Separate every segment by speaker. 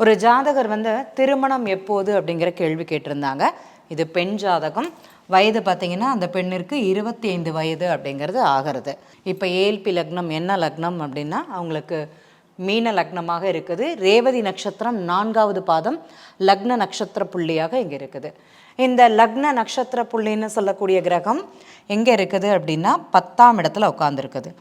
Speaker 1: ஒரு ஜாதகர் திருமணம் எப்போது அப்படிங்கிற கேள்வி கேட்டிருந்தாங்க. இது பெண் ஜாதகம். வயது பார்த்தீங்கன்னா அந்த பெண்ணிற்கு 25 வயது அப்படிங்கிறது ஆகிறது. இப்போ ஏல்பி லக்னம் என்ன லக்னம் அப்படின்னா அவங்களுக்கு மீன லக்னமாக இருக்குது. ரேவதி நட்சத்திரம் 4வது பாதம் லக்ன நட்சத்திர புள்ளியாக இங்கே இருக்குது. இந்த லக்ன நட்சத்திர புள்ளின்னு சொல்லக்கூடிய கிரகம் எங்கே இருக்குது அப்படின்னா 10ஆம் இடத்துல உட்காந்துருக்குது.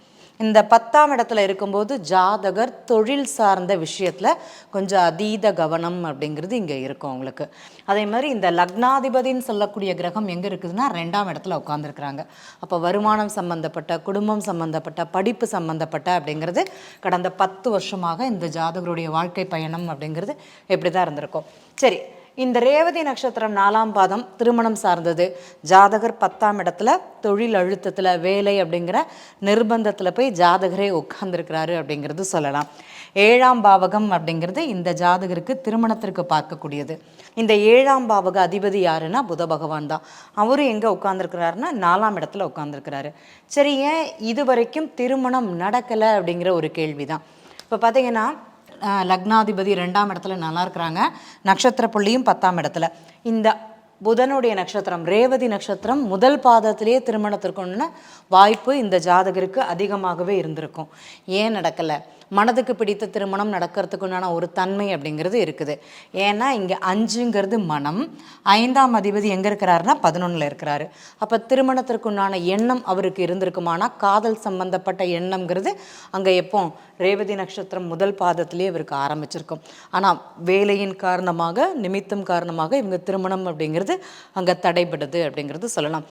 Speaker 1: இந்த 10ஆம் இடத்துல இருக்கும்போது ஜாதகர் தொழில் சார்ந்த விஷயத்தில் கொஞ்சம் அதீத கவனம் அப்படிங்கிறது இங்கே இருக்கும் அவங்களுக்கு. அதே மாதிரி இந்த லக்னாதிபதின்னு சொல்லக்கூடிய கிரகம் எங்கே இருக்குதுன்னா 2ஆம் இடத்துல உட்காந்துருக்குறாங்க. அப்போ வருமானம் சம்மந்தப்பட்ட, குடும்பம் சம்மந்தப்பட்ட, படிப்பு சம்மந்தப்பட்ட அப்படிங்கிறது கடந்த 10 வருஷமாக இந்த ஜாதகருடைய வாழ்க்கை பயணம் அப்படிங்கிறது எப்படி தான் இருந்திருக்கும். சரி, இந்த ரேவதி நட்சத்திரம் 4ஆம் பாதம் திருமணம் சார்ந்தது. ஜாதகர் 10ஆம் இடத்துல தொழில் அழுத்தத்தில், வேலை அப்படிங்கிற நிர்பந்தத்தில் போய் ஜாதகரே உட்கார்ந்துருக்கிறாரு அப்படிங்கிறது சொல்லலாம். 7ஆம் பாவகம் அப்படிங்கிறது இந்த ஜாதகருக்கு திருமணத்திற்கு பார்க்கக்கூடியது. இந்த 7ஆம் பாவக அதிபதி யாருன்னா புத பகவான் தான். அவரும் எங்கே உட்கார்ந்துருக்கிறாருன்னா 4ஆம் இடத்துல உட்கார்ந்துருக்கிறாரு. சரி, ஏன் இது வரைக்கும் திருமணம் நடக்கலை அப்படிங்கிற ஒரு கேள்வி தான். இப்போ பார்த்தீங்கன்னா லக்னாதிபதி 2ஆம் இடத்துல நல்லா இருக்கிறாங்க. நட்சத்திர புள்ளியும் 10ஆம் இடத்துல. இந்த புதனுடைய நட்சத்திரம் ரேவதி நட்சத்திரம் முதல் பாதத்திலேயே திருமணத்திற்குன்னு வாய்ப்பு இந்த ஜாதகருக்கு அதிகமாகவே இருந்திருக்கும். ஏன் நடக்கலை? மனதுக்கு பிடித்த திருமணம் நடக்கிறதுக்குண்டான ஒரு தன்மை அப்படிங்கிறது இருக்குது. ஏன்னா இங்கே 5ங்கிறது மனம், 5ஆம் அதிபதி எங்கே இருக்கிறாருன்னா 11ல் இருக்கிறாரு. அப்போ திருமணத்திற்குண்டான எண்ணம் அவருக்கு இருந்திருக்குமானா காதல் சம்பந்தப்பட்ட எண்ணம்ங்கிறது அங்கே எப்போ ரேவதி நட்சத்திரம் முதல் பாதத்திலே இவருக்கு ஆரம்பிச்சிருக்கும். ஆனால் வேலையின் காரணமாக, நிமித்தம் காரணமாக இவங்க திருமணம் அப்படிங்கிறது அங்கே தடைபடுது அப்படிங்கிறது சொல்லலாம்.